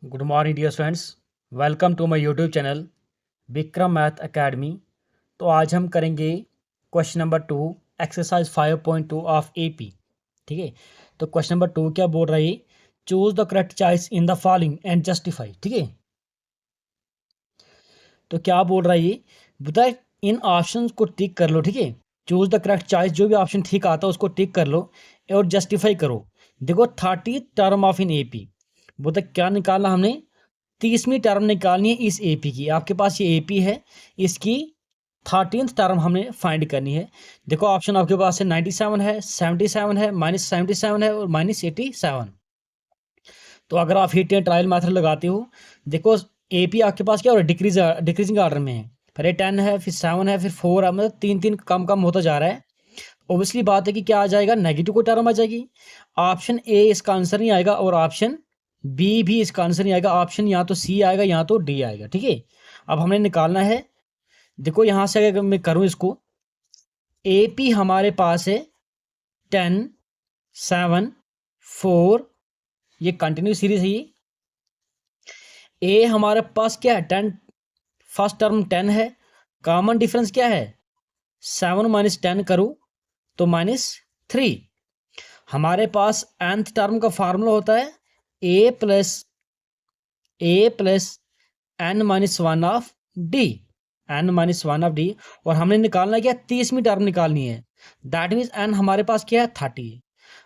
Good morning dear students, welcome to my YouTube channel Vikram math academy. तो आज हम करेंगे question number 2 exercise 5.2 of AP. ठीक है, तो क्वेश्चन नंबर 2 क्या बोल रहा है? Choose the correct choice in the following and justify. ठीक है, तो क्या बोल रहा है ये? बता, इन ऑप्शन को टिक कर लो। ठीक है, चूज द करेक्ट चॉइस, जो भी ऑप्शन ठीक आता है उसको टिक कर लो और जस्टिफाई करो। देखो 30 टर्म ऑफ इन एपी, बोलता क्या निकालना हमने? 30वीं टर्म निकालनी है इस एपी की। आपके पास ये एपी है, इसकी 13th टर्म हमने फाइंड करनी है। देखो ऑप्शन आपके पास है 97 है, 77 है, -77 है और -87। तो अगर आप हिट एंड ट्रायल मेथड लगाते हो, देखो एपी आपके पास क्या हो रहा है? डिक्रीजिंग ऑर्डर में है। पहले 10 है, फिर 7 है, फिर 4 है, मतलब 3 कम कम होता जा रहा है। ओबियसली बात है कि क्या आ जाएगा? नेगेटिव को टर्म आ जाएगी। ऑप्शन ए इसका आंसर नहीं आएगा और ऑप्शन बी भी इसका आंसर नहीं आएगा। ऑप्शन या तो सी आएगा या तो डी आएगा। ठीक है, अब हमने निकालना है। देखो यहां से अगर मैं करूं इसको, ए पी हमारे पास है 10, 7, 4, ये कंटिन्यू सीरीज है। ये ए हमारे पास क्या है? 10, फर्स्ट टर्म 10 है। कॉमन डिफरेंस क्या है? 7 - 10 करूं तो -3। हमारे पास nth टर्म का फार्मूला होता है a plus n-1 of d, n-1 of d। और हमने निकालना क्या? 30वीं टर्म निकालनी है। दैट मीन्स n हमारे पास क्या है? 30।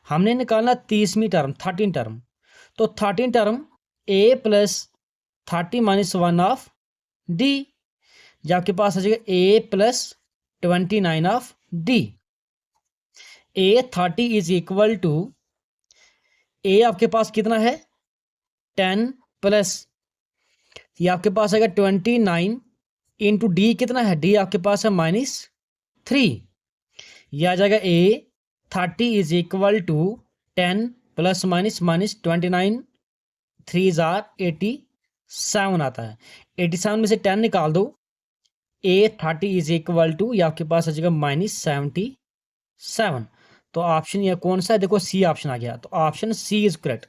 हमने निकालना 30वीं टर्म, 13 टर्म। तो 13 term a plus 30 - 1 of d, जो आपके पास आ जाएगा a plus 29 of d। a 30 is equal to, a आपके पास कितना है? 10 प्लस ये आपके पास आएगा 29 इंटू डी कितना है? डी आपके पास है -3। यह आ जाएगा a 30 is equal to 10 plus -29, 3 जार 87 आता है। 87 में से 10 निकाल दो, ए 30 इज इक्वल टू ये आपके पास आ जाएगा -77। तो ऑप्शन ये कौन सा है? देखो सी ऑप्शन आ गया। तो option C is correct.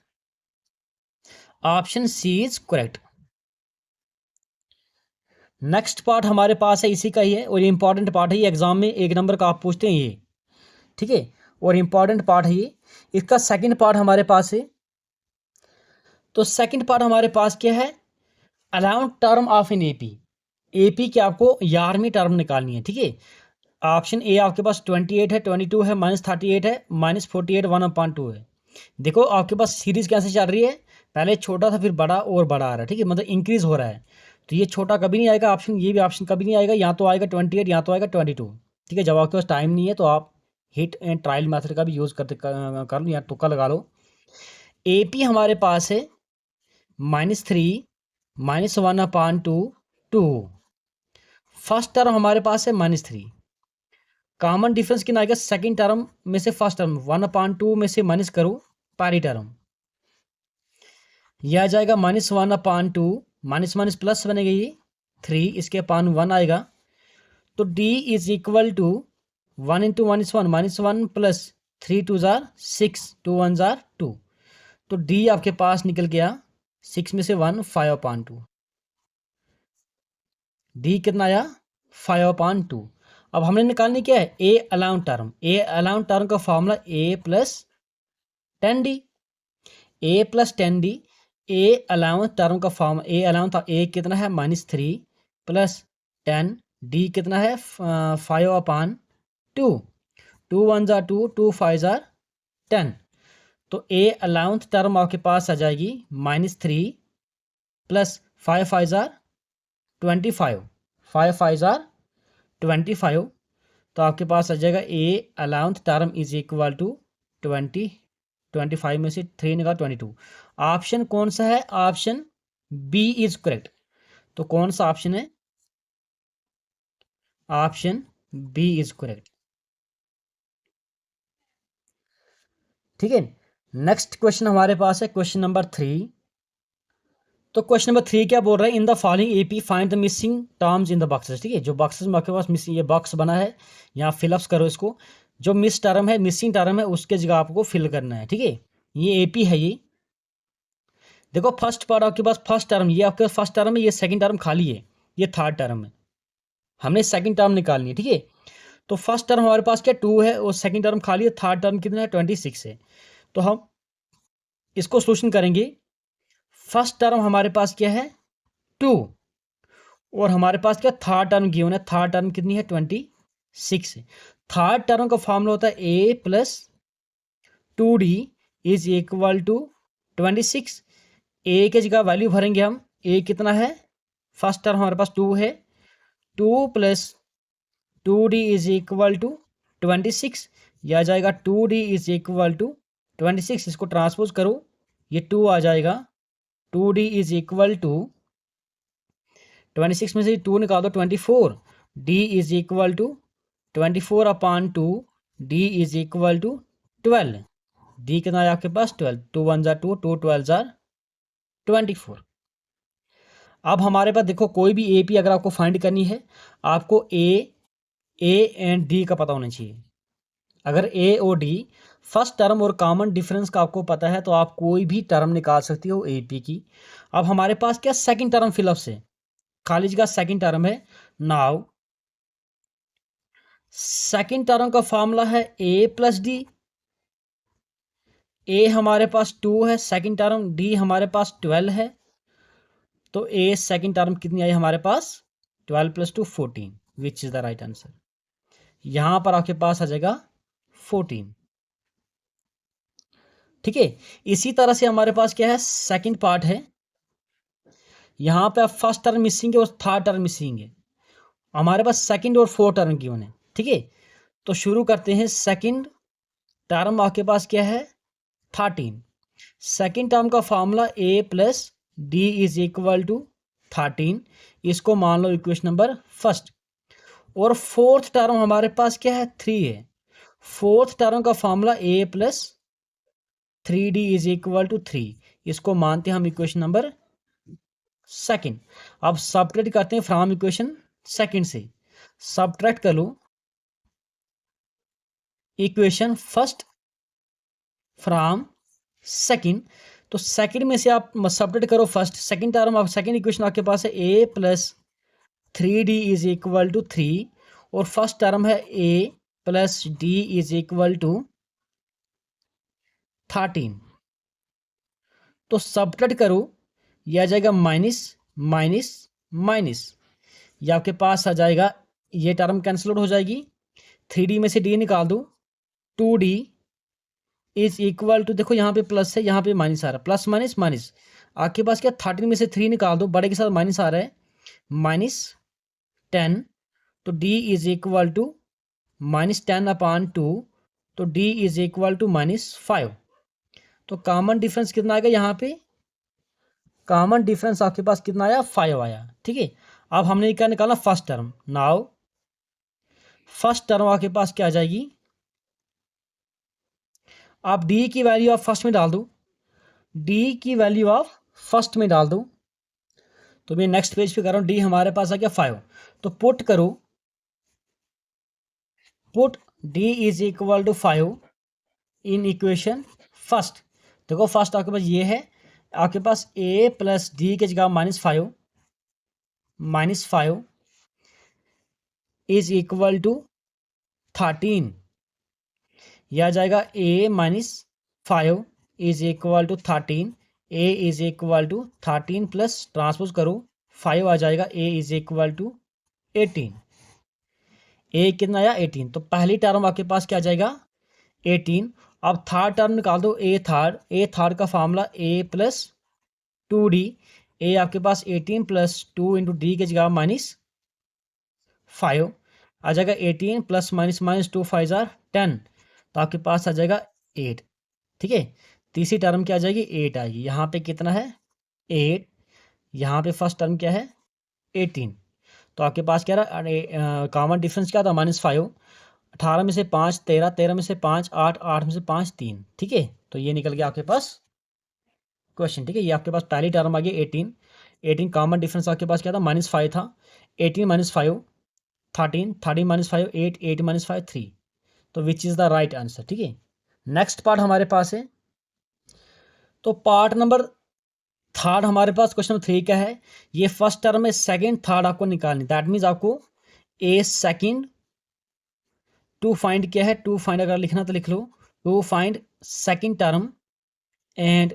Option C is correct. Next part हमारे पास है, इसी का ही है और ये इंपॉर्टेंट पार्ट है। ये एग्जाम में 1 नंबर का आप पूछते हैं ये। ठीक है, और इंपॉर्टेंट पार्ट है ये। इसका सेकंड पार्ट हमारे पास है। तो सेकंड पार्ट हमारे पास क्या है? Eleventh term of in AP. AP की आपको 11वीं टर्म निकालनी है। ठीक है, ऑप्शन ए आपके पास 28 है, 22 है, -38 है, -48, 1/2 है। देखो आपके पास सीरीज कैसे चल रही है? पहले छोटा था, फिर बड़ा और बड़ा आ रहा है। ठीक है, मतलब इंक्रीज हो रहा है। तो ये छोटा कभी नहीं आएगा ऑप्शन, ये भी ऑप्शन कभी नहीं आएगा। या तो आएगा 28 या तो आएगा 22। ठीक है, जब आपके पास टाइम नहीं है तो आप हिट एंड ट्रायल मेथड का भी यूज़ कर लो या तुक्का लगा लो। ए पी हमारे पास है -3, -1/2, 2। फर्स्ट टर्म हमारे पास है -3। कॉमन डिफरेंस कितना आएगा? सेकंड टर्म में से फर्स्ट टर्म 1/2 में से माइनस करो पहली टर्म, यह आ जाएगा -1/2, माइनस माइनस प्लस बनेगा ये 3, इसके अपान 1 आएगा। तो d is equal to 1 into 1 is 1, -1 plus 3 2 जार 6, 2 1 जार 2। तो d आपके पास निकल गया 6 में से 1, 5/2। d कितना आया? 5/2। अब हमने निकालनी क्या है? ए अलाउंड टर्म। ए अलाउंड टर्म का formula a plus 10d। a plus 10d, A eleventh term का फॉर्म, ए अलाउंस था ए कितना है? -3 प्लस 10, डी कितना है? 5/2। 2 1 जार 2, 2 5 जार 10। तो ए अलाउंस टर्म आपके पास आ जाएगी -3 प्लस 5 5 जार 25, 5 5 जार 25। तो आपके पास आ जाएगा a eleventh term is equal to 25 में से 3 निकाल 22। ऑप्शन कौन सा है? Option B is correct. तो कौन सा ऑप्शन है? Option B is correct. ठीक है, नेक्स्ट क्वेश्चन हमारे पास है क्वेश्चन नंबर 3। तो क्वेश्चन नंबर 3 क्या बोल रहा है? In the following AP find the missing terms in the boxes. ठीक है, जो बॉक्सेस में आपके पास मिसिंग, ये बॉक्स बना है, यहाँ फिलअप्स करो इसको। जो मिस टर्म है, मिसिंग टर्म है, उसके जगह आपको फिल करना है। ठीक है, ये एपी है ये। देखो फर्स्ट पार्ट आपके पास फर्स्ट टर्म, ये आपके फर्स्ट टर्म है, ये सेकंड टर्म खाली है, ये थर्ड टर्म है, हमने सेकंड टर्म निकालनी है, ठीक है। तो फर्स्ट टर्म हमारे पास क्या 2 है और सेकंड टर्म खाली है, थर्ड टर्म कितना है 26 है। तो हम इसको सोल्यूशन करेंगे। फर्स्ट टर्म हमारे पास क्या है 2 और हमारे पास क्या थर्ड टर्म गिवन है, थर्ड टर्म कितनी है 26 है। थर्ड टर्म का फॉर्मूला होता है a plus 2d is equal to 26। a के जगह वैल्यू भरेंगे हम, a कितना है, फर्स्ट टर्म हमारे पास 2 है, 2 plus 2d is equal to 26, यह आ जाएगा 2d इज इक्वल टू 26। इसको ट्रांसपोज करो, ये 2 आ जाएगा, 2d इज इक्वल टू 26 में से 2 निकाल दो 24, d is equal to 24 upon 2, d is equal to 12, d कितना है आपके पास 12, 2 1 जार 2, 2 12 जार 24। अब हमारे पास देखो कोई भी ए पी अगर आपको फाइंड करनी है, आपको ए एंड डी का पता होना चाहिए। अगर ए और डी फर्स्ट टर्म और कॉमन डिफरेंस का आपको पता है तो आप कोई भी टर्म निकाल सकती हो ए पी की। अब हमारे पास क्या सेकंड टर्म फिलअप से खाली जगह सेकंड टर्म है। नाउ सेकंड टर्म का फॉर्मूला है ए प्लस डी, ए हमारे पास 2 है सेकंड टर्म, डी हमारे पास 12 है, तो ए सेकंड टर्म कितनी आई हमारे पास 12 plus 2 14, which is the right answer. यहां पर आपके पास आ जाएगा 14, ठीक है। इसी तरह से हमारे पास क्या है सेकंड पार्ट है, यहां पे आप फर्स्ट टर्म मिसिंग है और थर्ड टर्म मिसिंग है, हमारे पास सेकंड और फोर्थ टर्म गिवन है, ठीक है। तो शुरू करते हैं। सेकंड टर्म आपके पास क्या है 13, सेकंड टर्म का formula a plus d is equal to 13, इसको मान लो इक्वेशन नंबर फर्स्ट। और फोर्थ टर्म हमारे पास क्या है 3 है, फोर्थ टर्म का formula a plus 3d is equal to 3, इसको मानते हैं हम इक्वेशन नंबर सेकंड। अब सबट्रैक्ट करते हैं फ्रॉम इक्वेशन सेकंड से, सबट्रैक्ट कर लो इक्वेशन फर्स्ट फ्रॉम सेकंड। तो सेकंड में से आप सबट्रैक्ट करो फर्स्ट, सेकंड टर्म आप सेकंड इक्वेशन आपके पास है a plus 3d is equal to 3 और फर्स्ट टर्म है a plus d is equal to 13। तो सबट्रैक्ट करो, यह आ जाएगा माइनस माइनस माइनस, ये आपके पास आ जाएगा, ये टर्म कैंसिल आउट हो जाएगी, 3d में से d निकाल दो, 2d इज इक्वल टू, देखो यहाँ पे प्लस है यहाँ पे माइनस आ रहा है, प्लस माइनस माइनस, आपके पास क्या 13 में से 3 निकाल दो, बड़े के साथ माइनस आ रहा है, माइनस 10, तो d is equal to minus 10 upon 2, तो d is equal to minus 5। तो कॉमन डिफरेंस कितना आएगा यहाँ पे, कॉमन डिफरेंस आपके पास कितना आया 5 आया, ठीक है। अब हमने क्या निकाला first term. Now first term आपके पास क्या आ जाएगी, आप d की वैल्यू आप फर्स्ट में डाल दो, d की वैल्यू आप फर्स्ट में डाल दो, तो मैं नेक्स्ट पेज पे कर रहा हूँ, d हमारे पास आ गया 5, तो पुट करो, put d is equal to 5 in equation first. देखो फर्स्ट आपके पास ये है, आपके पास a प्लस डी के जगह -5 इज इक्वल टू 13, यह आ जाएगा a -5 is equal to 13, a is equal to 13 plus transpose करो 5 आ जाएगा, a is equal to 18, a कितना आया 18, तो पहली टर्म आपके पास क्या आ जाएगा 18। अब थर्ड टर्म निकाल दो, a थर्ड का formula a plus 2d, a आपके पास 18 प्लस 2 इंटू डी के जगह -5 आ जाएगा, 18 प्लस माइनस माइनस 2 5 जार 10, तो आपके पास आ जाएगा 8, ठीक है। तीसरी टर्म क्या आ जाएगी 8 आएगी, यहाँ पे कितना है 8, यहाँ पे फर्स्ट टर्म क्या है 18, तो आपके पास क्या रहा कॉमन डिफरेंस क्या था -5, 18 में से 5 13, 13 में से 5 8, 8 में से 5 3, ठीक है। तो ये निकल गया आपके पास क्वेश्चन, ठीक है। ये आपके पास पहली टर्म आ गई 18 कॉमन डिफरेंस आपके पास क्या था -5 था, 18 -5 13, 13 -5 8, 8 -5 3, तो which is the right answer, ठीक है। नेक्स्ट पार्ट हमारे पास है, तो पार्ट नंबर थर्ड हमारे पास क्वेश्चन 3 क्या है, ये फर्स्ट टर्म है, सेकंड थर्ड आपको निकालनी, दैट मीन्स आपको ए सेकंड टू फाइंड क्या है, टू फाइंड अगर लिखना तो लिख लो, to find second term and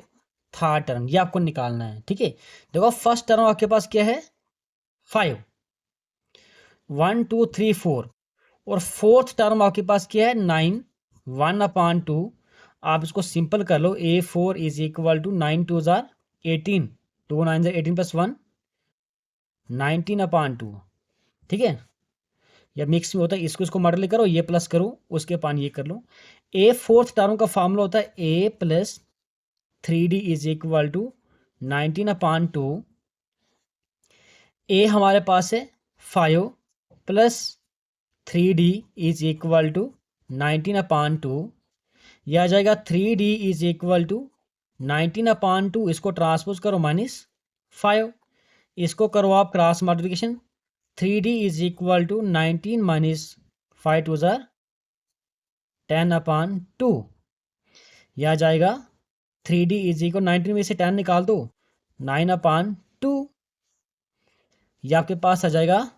third term, ये आपको निकालना है। ठीक है, देखो फर्स्ट टर्म आपके पास क्या है 5, 1 2 3 4, और फोर्थ टर्म आपके पास क्या है 9, 1/2। आप इसको सिंपल कर लो, A4 इज इक्वल टू 9 2 जार 18, 2 9 जार 18 प्लस 1 19/2। ठीक है, या मिक्स में होता है, इसको इसको मल्टीप्लाई करो, ये प्लस करो, उसके पान ये कर लो। ए फोर्थ टर्म का फॉर्मूला होता है a plus 3D is equal to 19/2। A हमारे पास है 5 plus 3D is equal to 19/2। यह आ जाएगा 3D इज इक्वल टू 19/2, इसको ट्रांसपोज करो -5, इसको करो आप cross multiplication, 3D is equal to 19 minus 5 two जार 10/2। यह आ जाएगा 3D इज इक्वल 19 में से 10 निकाल दो 9/2, यह आपके पास आ जाएगा,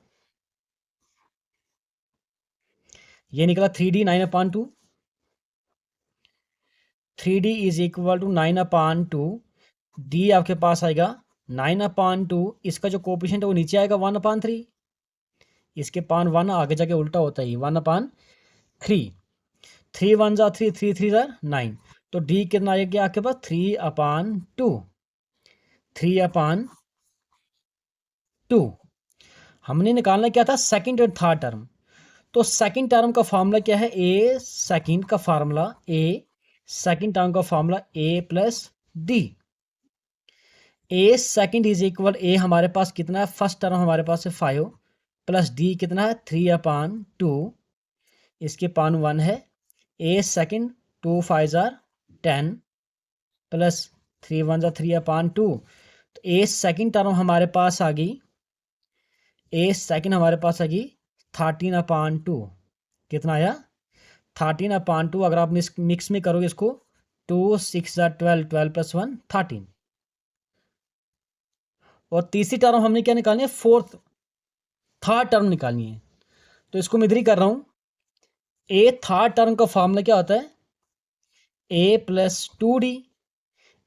ये निकला 3D 9/2, 3D is equal to 9/2, D आपके पास आएगा 9/2, इसका जो कोएफिशिएंट है वो नीचे आएगा 1/3, इसके पान 1 आगे जाके उल्टा होता है 1/3, 3 1 जा 3, 3 3 जा 9, तो डी कितना आएगा आपके पास 3/2, 3/2। हमने निकालना क्या था सेकंड और थर्ड टर्म, तो सेकंड टर्म का फार्मूला क्या है, ए सेकंड का फार्मूला, ए सेकंड टर्म का formula a plus d. A second is equal, a हमारे पास कितना है, फर्स्ट टर्म हमारे पास है 5 प्लस डी कितना है 3/2, इसके पान 1 है, a second 2 5 jar 10 plus 3 1 jar 3/2, तो ए सेकंड टर्म हमारे पास आ गई, ए सेकंड हमारे पास आ गई 13/2, कितना आया 13/2, अगर आप मिक्स में करोगे इसको 2 6 जार 12, 12 प्लस 1 13, और तीसरी टर्म हमने क्या निकालनी है, थर्ड टर्म निकालनी है, तो इसको मैं इधर ही कर रहा हूं। ए थर्ड टर्म का फॉर्मूला क्या होता है, ए प्लस 2D,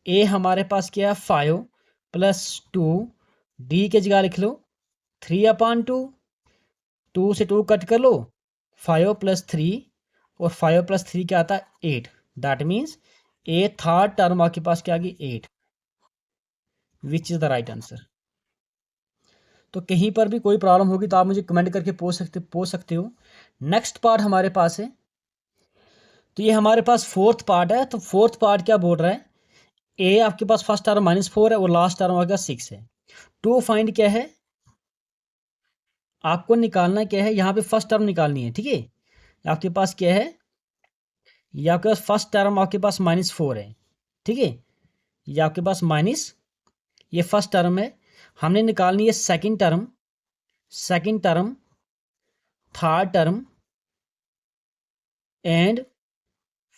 ए हमारे पास क्या है 5 प्लस 2, डी के जगह लिख लो 3/2, 2 से 2 कट कर लो, 5 प्लस 3, और 5 प्लस 3 क्या आता है 8, that means A third term आपके पास क्या आ गई 8, which is the right answer. तो कहीं पर भी कोई प्रॉब्लम होगी तो आप मुझे कमेंट करके पूछ सकते हो। नेक्स्ट पार्ट हमारे पास है, तो ये हमारे पास फोर्थ पार्ट है, तो फोर्थ पार्ट क्या बोल रहा है, ए आपके पास फर्स्ट टर्म -4 है और लास्ट टर्म आपका 6 है, टू फाइंड क्या है, आपको निकालना क्या है, यहाँ पे फर्स्ट टर्म निकालनी है। ठीक है, आपके पास क्या है, ये आपके पास फर्स्ट टर्म आपके पास -4 है। ठीक है, ये आपके पास माइनस, ये फर्स्ट टर्म है, हमने निकालनी है second term, third term and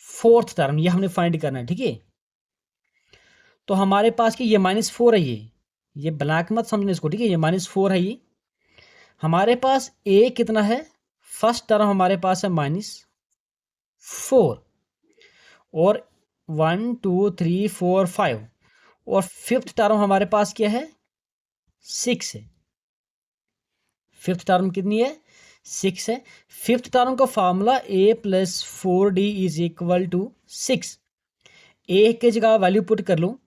fourth term, ये हमने फाइंड करना है। ठीक है, तो हमारे पास कि ये -4 है, ये ब्लैक मत समझना इसको। ठीक है, ये -4 है, ये हमारे पास ए कितना है, फर्स्ट टर्म हमारे पास है -4, और 1 2 3 4 5, और फिफ्थ टर्म हमारे पास क्या है 6 है, फिफ्थ टर्म कितनी है 6 है। फिफ्थ टर्म का formula a plus 4D is equal to 6, a के जगह वैल्यू पुट कर लो,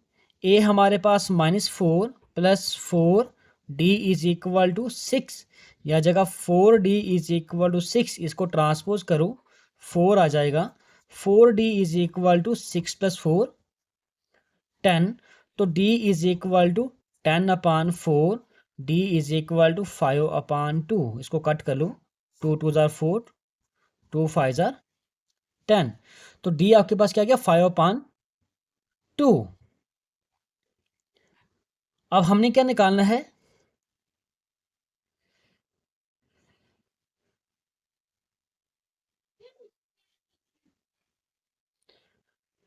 ए हमारे पास -4 plus 4D is equal to 6, या जगह 4D इज इक्वल टू 6, इसको ट्रांसपोज करो 4 आ जाएगा, 4D is equal to 6 plus 4 10, तो D is equal to 10/4, D is equal to 5/2, इसको कट कर लो, 2 2 जार 4, 2 5 जार 10, तो D आपके पास क्या गया 5/2। अब हमने क्या निकालना है,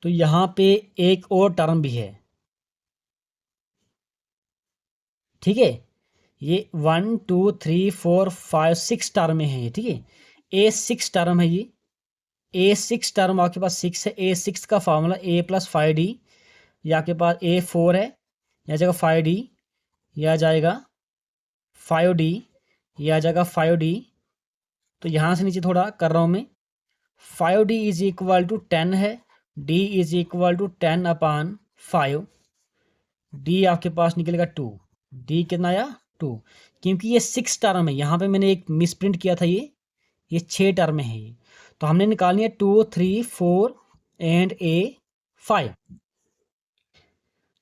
तो यहां पे एक और टर्म भी है, ठीक है। ये 1 2 3 4 5 6 टर्म में है ये, ठीक है। ए 6 टर्म है ये, ए 6 टर्म आपके पास 6 है। ए 6 का फॉर्मूला ए प्लस 5d, या आपके पास ए 4 है, या जाएगा 5d, या जाएगा 5d, या जाएगा 5d। तो यहाँ से नीचे थोड़ा कर रहा हूँ मैं। 5d इज इक्वल टू 10 है, d is equal to 10/5, d आपके पास निकलेगा 2, d कितना आया 2, क्योंकि ये 6 टर्म है। यहाँ पे मैंने एक मिसप्रिंट किया था, ये 6 टर्म है ये। तो हमने निकालनी है 2 3 4 एंड ए 5।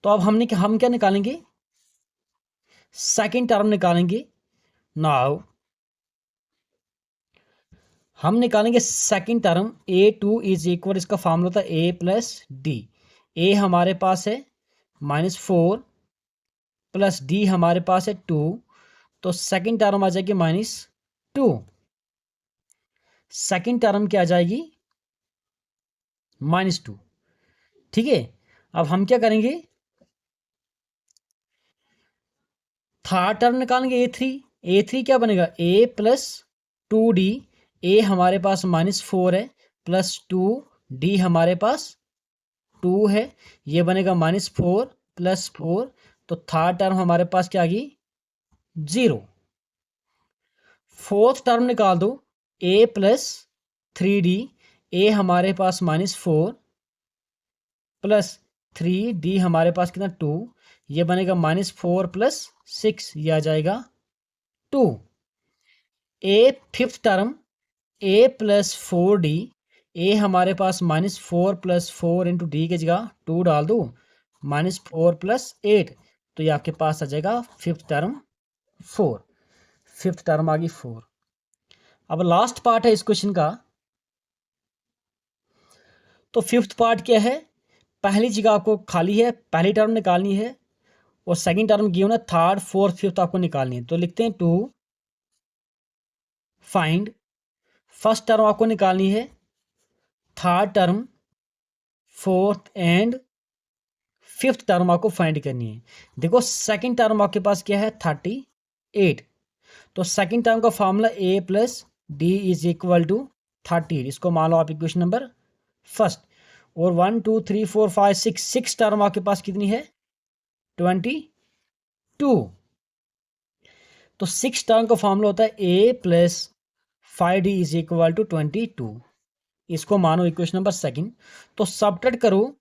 तो अब हम क्या निकालेंगे, सेकंड टर्म निकालेंगे। नाउ हम निकालेंगे second term, a2 is equal, इसका फॉर्मूला होता है a प्लस डी। ए हमारे पास है -4 प्लस डी हमारे पास है 2, तो सेकंड टर्म आ जाएगी -2। सेकंड टर्म क्या आ जाएगी -2, ठीक है। अब हम क्या करेंगे, थर्ड टर्म निकालेंगे a3। a3 क्या बनेगा, a प्लस 2d, ए हमारे पास -4 है प्लस 2d हमारे पास 2 है, ये बनेगा -4 प्लस 4। तो थर्ड टर्म हमारे पास क्या आ गई 0। फोर्थ टर्म निकाल दो, a प्लस 3d, ए हमारे पास -4 प्लस 3d हमारे पास कितना 2, ये बनेगा -4 प्लस 6, ये आ जाएगा 2। A fifth term, a plus 4d, a हमारे पास -4 प्लस 4 इंटू डी की जगह 2 डाल दो, -4 प्लस 8, तो ये आपके पास आ जाएगा फिफ्थ टर्म 4। फिफ्थ टर्म आ गई 4। अब लास्ट पार्ट है इस क्वेश्चन का। तो फिफ्थ पार्ट क्या है, पहली जगह आपको खाली है, पहली टर्म निकालनी है, और सेकंड टर्म गिवन है, थर्ड फोर्थ फिफ्थ आपको निकालनी है। तो लिखते हैं 2 फाइंड, फर्स्ट टर्म आपको निकालनी है, third term, fourth and fifth term आपको फाइंड करनी है। देखो सेकंड टर्म आपके पास क्या है 38, तो सेकंड टर्म का formula a plus d is equal to 38, इसको मान लो आप इक्वेशन नंबर फर्स्ट। और 1 2 3 4 5 6 टर्म आपके पास कितनी है 22। तो 6 टर्म का फॉर्मूला होता है a plus 5d is equal to 22, इसको मानो इक्वेशन नंबर सेकंड। तो सबट्रैक्ट करो,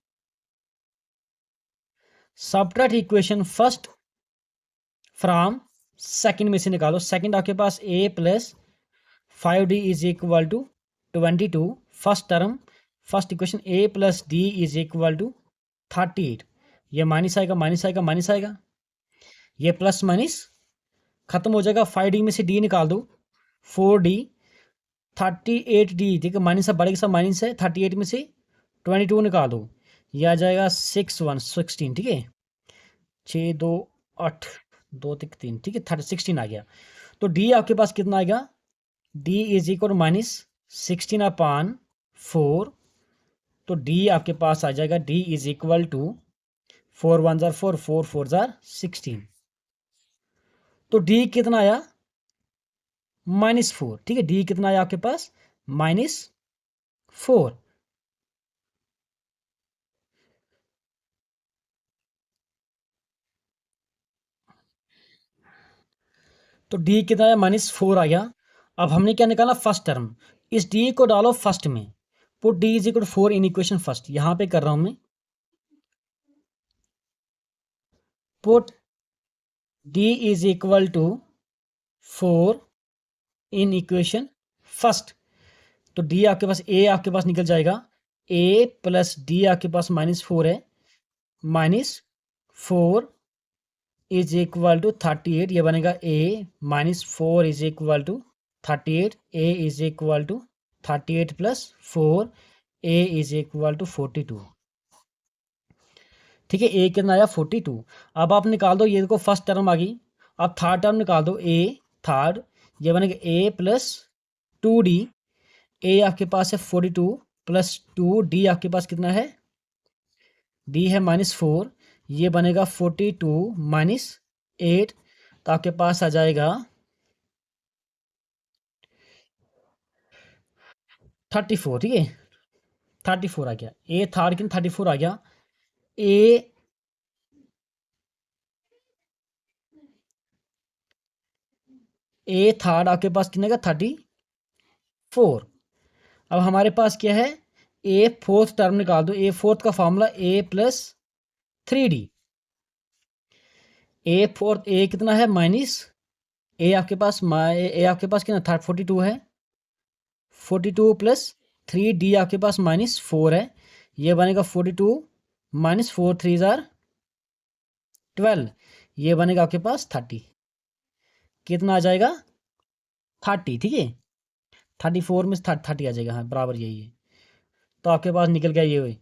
subtract equation first from second में से निकालो। सेकंड आपके पास a plus 5d is equal to 22, first term, first equation a plus d is equal to 38, ये माइनस आएगा माइनस आएगा माइनस आएगा, ये प्लस माइनस खत्म हो जाएगा। 5d में से d निकाल दो, 4d, 38d, देखिए माइनस सब बढ़ेगा, सब माइनस है, 38 में से 22 निकाल दो, ये आ जाएगा 16, ठीक है, 6 2 8 2 3, ठीक है, 16 आ गया। तो d आपके पास कितना आएगा, d इज इक्वल -16/4, तो d आपके पास आ जाएगा, d इज इक्वल टू 4 1 जार 4 4 4 जार 16, तो d कितना आया -4, ठीक है, d कितना आया आपके पास -4। तो d कितना आया -4 आ गया। अब हमने क्या निकाला फर्स्ट टर्म, इस d को डालो फर्स्ट में, put d is equal 4 in equation first, यहां पे कर रहा हूं मैं, put d is equal to 4 in equation first. तो d आपके पास a आपके पास निकल जाएगा, a प्लस d आपके पास -4 है, -4 इज इक्वल टू 38, ये बनेगा a -4 is equal to 38, a is equal to 38 plus 4, a is equal to 42, ठीक है, a कितना आया 42। अब आप निकाल दो, ये देखो फर्स्ट टर्म आ गई, अब थर्ड टर्म निकाल दो, a थर्ड, ये बनेगा a प्लस 2d, a आपके पास है 42 प्लस 2d आपके पास कितना है, d है -4, ये बनेगा 42 -8, तो आपके पास आ जाएगा 34, ठीक है। 34 आ गया, ए था लेकिन 34 आ गया। ए थर्ड आपके पास कितने का 34। अब हमारे पास क्या है, ए फोर्थ टर्म निकाल दो। ए फोर्थ का formula a plus 3d। A fourth ए कितना है माइनस, ए आपके पास ए आपके पास कितना था 42 है, 42 प्लस 3d आपके पास -4 है। ये बनेगा 42 -4 3 जार 12। ये बनेगा आपके पास 30। कितना आ जाएगा 30, ठीक है। 34 में 30 आ जाएगा, हाँ बराबर यही है। तो आपके पास निकल गया ये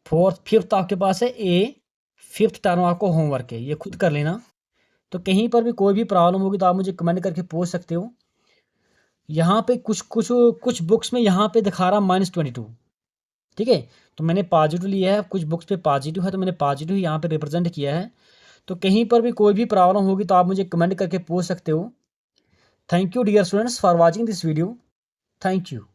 फोर्थ फिफ्थ आपके पास है ए, फिफ्थ टर्म आपको होमवर्क है, ये खुद कर लेना। तो कहीं पर भी कोई भी प्रॉब्लम होगी तो आप मुझे कमेंट करके पूछ सकते हो। यहाँ पे कुछ कुछ कुछ बुक्स में यहाँ पे दिखा रहा -22, ठीक है। तो मैंने पॉजिटिव लिया है, कुछ बुक्स पे पॉजिटिव है तो मैंने पॉजिटिव यहाँ पे रिप्रेजेंट किया है। तो कहीं पर भी कोई भी प्रॉब्लम होगी तो आप मुझे कमेंट करके पूछ सकते हो। Thank you dear students for watching this video. Thank you.